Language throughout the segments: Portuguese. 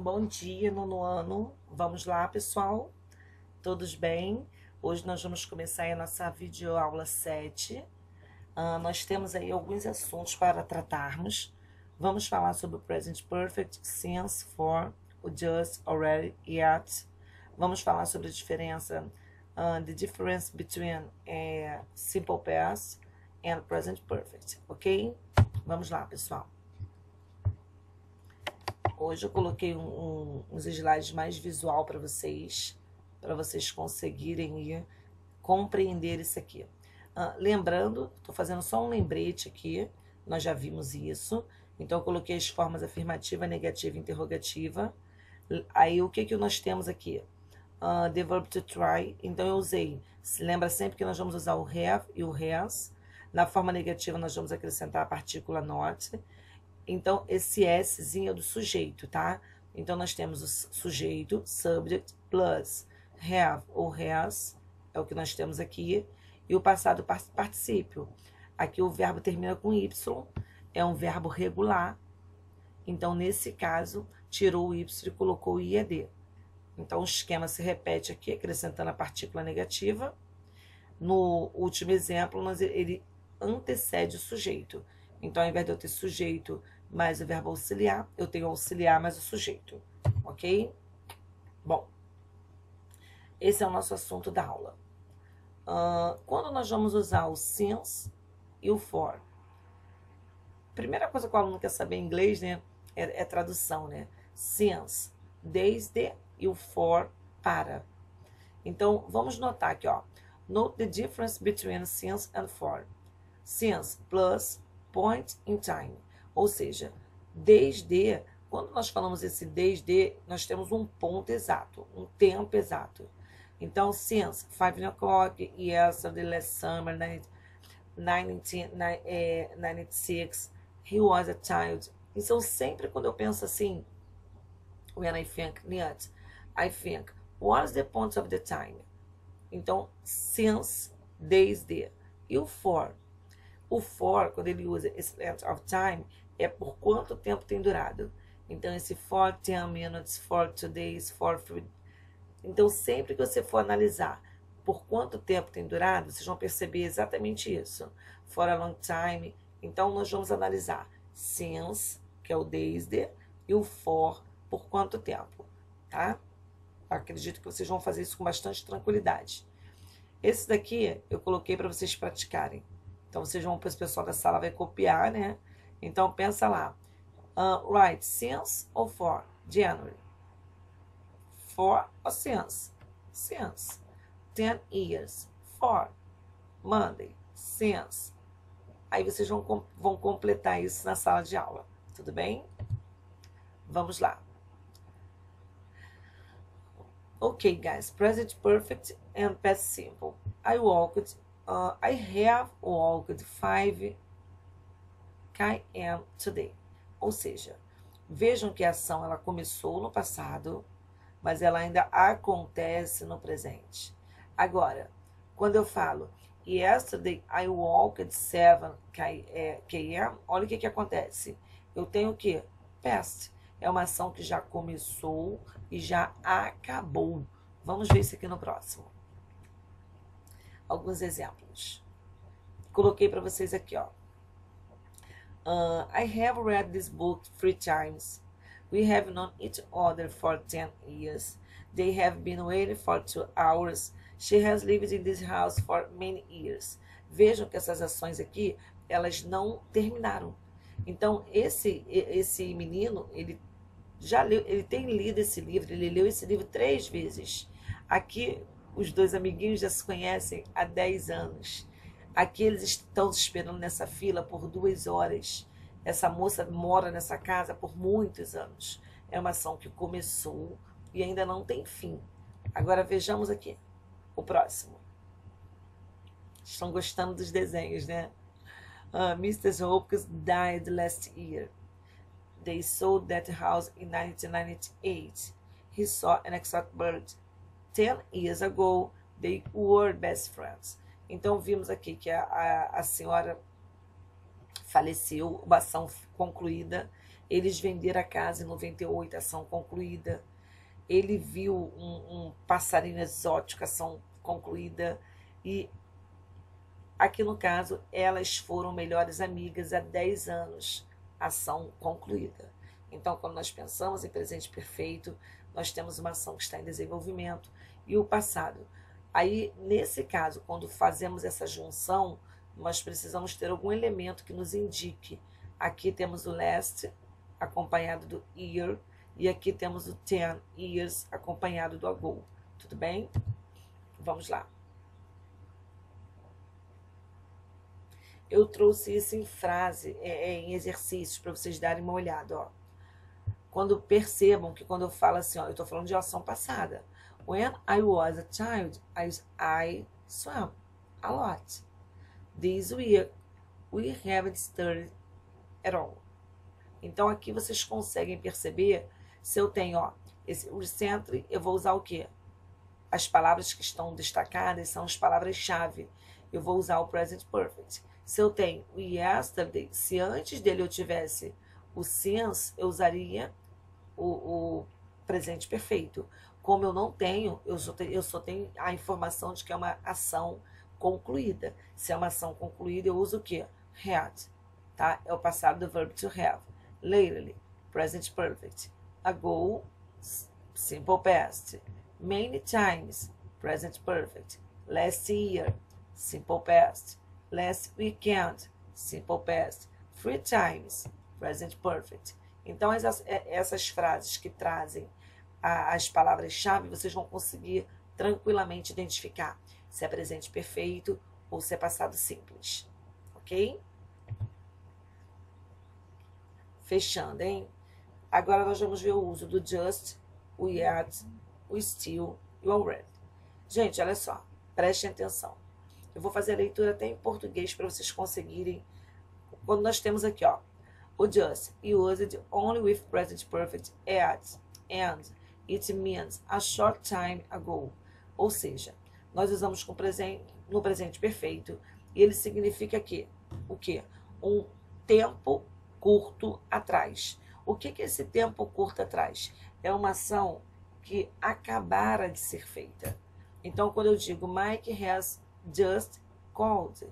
Bom dia, nono ano. Vamos lá, pessoal? Todos bem? Hoje nós vamos começar a nossa videoaula 7. Nós temos aí alguns assuntos para tratarmos. Vamos falar sobre o Present Perfect, Since, For, o Just, Already, Yet. Vamos falar sobre a diferença, the difference between Simple Past and Present Perfect, ok? Vamos lá, pessoal. Hoje eu coloquei uns slides mais visual para vocês conseguirem ir compreender isso aqui. Lembrando, estou fazendo só um lembrete aqui, nós já vimos isso. Então, eu coloquei as formas afirmativa, negativa e interrogativa. Aí, o que nós temos aqui? The verb to try. Então, eu usei. Se lembra sempre que nós vamos usar o have e o has. Na forma negativa, nós vamos acrescentar a partícula not. Então, esse Szinho é do sujeito, tá? Então, nós temos o sujeito, subject, plus have ou has, é o que nós temos aqui, e o passado particípio. Aqui o verbo termina com Y, é um verbo regular. Então, nesse caso, tirou o Y e colocou o IED. Então, o esquema se repete aqui, acrescentando a partícula negativa. No último exemplo, ele antecede o sujeito. Então, ao invés de eu ter sujeito mais o verbo auxiliar, eu tenho auxiliar mais o sujeito, ok? Bom, esse é o nosso assunto da aula. Quando nós vamos usar o since e o for? Primeira coisa que o aluno quer saber em inglês, né, é tradução, né? Since, desde, e o for, para. Então, vamos notar aqui, ó. Note the difference between since and for. Since plus point in time. Ou seja, desde, quando nós falamos esse desde, nós temos um ponto exato, um tempo exato. Então, since 5 o'clock, yesterday, last summer, 1996, he was a child. Então, sempre quando eu penso assim, when I think net, I think, what's the point of the time? Então, since, desde. E o for? O for, quando ele usa esse length of time, é por quanto tempo tem durado. Então, esse for 10 minutes, for 2 days, for 3. Então, sempre que você for analisar por quanto tempo tem durado, vocês vão perceber exatamente isso. For a long time. Então, nós vamos analisar since, que é o desde, e o for, por quanto tempo, tá? Acredito que vocês vão fazer isso com bastante tranquilidade. Esse daqui eu coloquei para vocês praticarem. Então, vocês vão, para o pessoal da sala vai copiar, né? Então, pensa lá. Right, since ou for? January. For ou since? Since. 10 years. For. Monday. Since. Aí vocês vão completar isso na sala de aula. Tudo bem? Vamos lá. Ok, guys. Present perfect and past simple. I have walked 5 km today. Ou seja, vejam que a ação ela começou no passado, mas ela ainda acontece no presente. Agora, quando eu falo yesterday I walked 7 km, olha o que acontece. Eu tenho o quê? Past. É uma ação que já começou e já acabou. Vamos ver isso aqui no próximo. Alguns exemplos. Coloquei para vocês aqui, ó. I have read this book 3 times. We have known each other for 10 years. They have been waiting for 2 hours. She has lived in this house for many years. Vejam que essas ações aqui, elas não terminaram. Então, esse menino, ele já leu, ele tem lido esse livro, ele leu esse livro 3 vezes. Aqui, os dois amiguinhos já se conhecem há 10 anos. Aqui eles estão esperando nessa fila por 2 horas. Essa moça mora nessa casa por muitos anos. É uma ação que começou e ainda não tem fim. Agora vejamos aqui o próximo. Estão gostando dos desenhos, né? Mr. Hopkins died last year. They sold that house in 1998. He saw an exotic bird. 10 years ago, they were best friends. Então, vimos aqui que a senhora faleceu, uma ação concluída, Eles venderam a casa em 98, ação concluída. Ele viu um passarinho exótico, ação concluída. E aqui no caso, elas foram melhores amigas há 10 anos, ação concluída. Então, quando nós pensamos em presente perfeito, nós temos uma ação que está em desenvolvimento e o passado. Aí, nesse caso, quando fazemos essa junção, nós precisamos ter algum elemento que nos indique. Aqui temos o last, acompanhado do year, e aqui temos o 10 years, acompanhado do ago. Tudo bem? Vamos lá. Eu trouxe isso em frase, em exercícios, para vocês darem uma olhada. Ó. Quando percebam que quando eu falo assim, ó, eu estou falando de ação passada. When I was a child, I swam a lot. This year, we haven't studied at all. Então, aqui vocês conseguem perceber, se eu tenho, ó, esse recently, eu vou usar o quê? As palavras que estão destacadas são as palavras-chave. Eu vou usar o present perfect. Se eu tenho o yesterday, se antes dele eu tivesse o since, eu usaria o presente perfeito. Como eu não tenho, eu só tenho a informação de que é uma ação concluída. Se é uma ação concluída, eu uso o quê? Had. Tá? É o passado do verbo to have. Lately, present perfect. Ago, simple past. Many times, present perfect. Last year, simple past. Last weekend, simple past. 3 times, present perfect. Então, essas frases que trazem as palavras-chave, vocês vão conseguir tranquilamente identificar se é presente perfeito ou se é passado simples. Ok? Fechando, hein? Agora nós vamos ver o uso do just, o yet, o still e o already. Gente, olha só, prestem atenção. Eu vou fazer a leitura até em português para vocês conseguirem. Quando nós temos aqui, ó, o just, used only with present perfect at, and it means a short time ago. Ou seja, nós usamos no presente perfeito e ele significa que, o quê? Um tempo curto atrás. O que é esse tempo curto atrás? É uma ação que acabara de ser feita. Então, quando eu digo Mike has just called,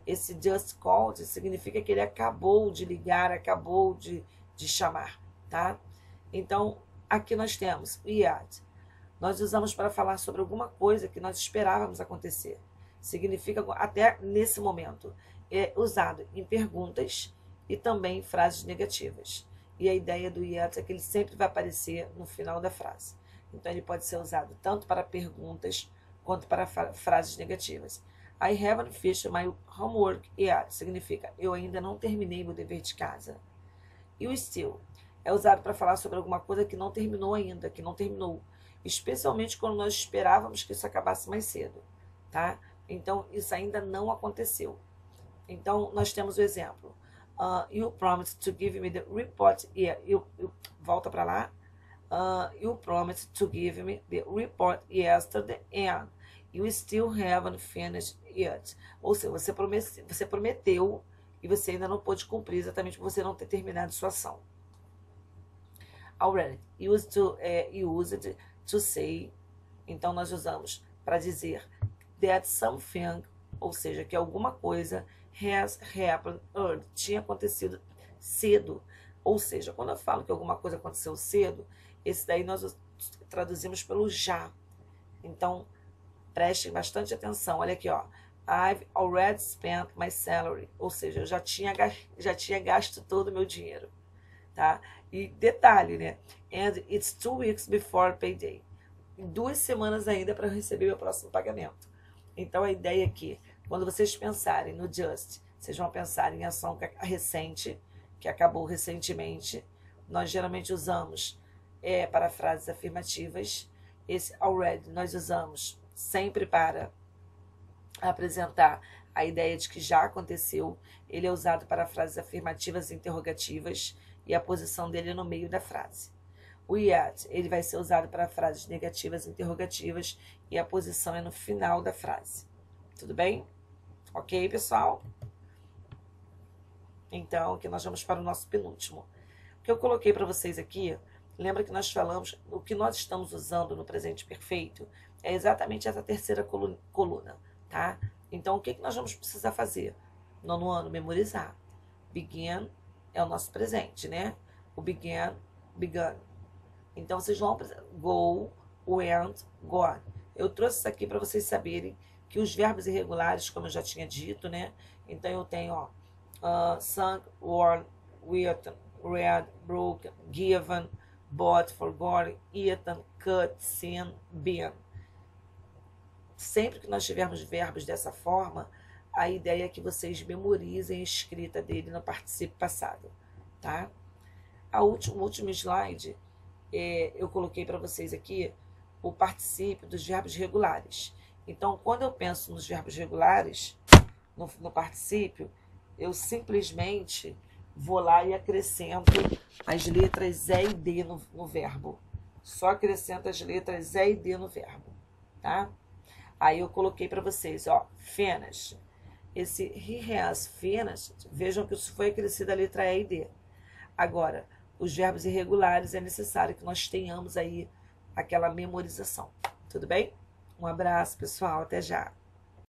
esse just called significa que ele acabou de ligar, acabou de chamar, tá? Então, aqui nós temos o yet. Nós usamos para falar sobre alguma coisa que nós esperávamos acontecer. Significa, até nesse momento, é usado em perguntas e também em frases negativas. E a ideia do yet é que ele sempre vai aparecer no final da frase. Então, ele pode ser usado tanto para perguntas quanto para frases negativas. I haven't finished my homework yet. Significa, eu ainda não terminei meu dever de casa. E o still é usado para falar sobre alguma coisa que não terminou ainda, que não terminou. Especialmente quando nós esperávamos que isso acabasse mais cedo, tá? Então, isso ainda não aconteceu. Então, nós temos o exemplo. You promised to give me the report. Volta para lá. You promised to give me the report yesterday and you still haven't finished it. Ou seja, você prometeu e você ainda não pôde cumprir exatamente por você não ter terminado sua ação. Already. Used to say. Então, nós usamos para dizer that something, ou seja, que alguma coisa has happened early, tinha acontecido cedo. Ou seja, quando eu falo que alguma coisa aconteceu cedo, esse daí nós traduzimos pelo já. Então, prestem bastante atenção. Olha aqui, ó. I've already spent my salary. Ou seja, eu já tinha gasto todo o meu dinheiro. Tá? E detalhe, né? And it's 2 weeks before payday. 2 semanas ainda para receber meu próximo pagamento. Então, a ideia aqui, quando vocês pensarem no just, vocês vão pensar em ação recente, que acabou recentemente. Nós geralmente usamos para frases afirmativas. Esse already nós usamos sempre para apresentar a ideia de que já aconteceu. Ele é usado para frases afirmativas e interrogativas e a posição dele é no meio da frase. O yet, ele vai ser usado para frases negativas e interrogativas e a posição é no final da frase. Tudo bem? Ok, pessoal? Então, aqui nós vamos para o nosso penúltimo. O que eu coloquei para vocês aqui, lembra que nós falamos, o que nós estamos usando no presente perfeito é exatamente essa terceira coluna, tá? Então, o que nós vamos precisar fazer? Nono ano, memorizar. Begin é o nosso presente, né? O began. Então, vocês vão go, went, gone. Eu trouxe isso aqui para vocês saberem que os verbos irregulares, como eu já tinha dito, né? Então, eu tenho, sung, worn, written, read, broken, given, bought, forgotten, eaten, cut, seen, been. Sempre que nós tivermos verbos dessa forma, a ideia é que vocês memorizem a escrita dele no particípio passado, tá? O último slide, eu coloquei para vocês aqui o particípio dos verbos regulares. Então, quando eu penso nos verbos regulares, no particípio, eu simplesmente vou lá e acrescento as letras E e D no verbo. Só acrescento as letras E e D no verbo, tá? Aí eu coloquei para vocês, finished. Esse he has finished, vejam que isso foi acrescido a letra E e D. Agora, os verbos irregulares é necessário que nós tenhamos aí aquela memorização. Tudo bem? Um abraço, pessoal. Até já.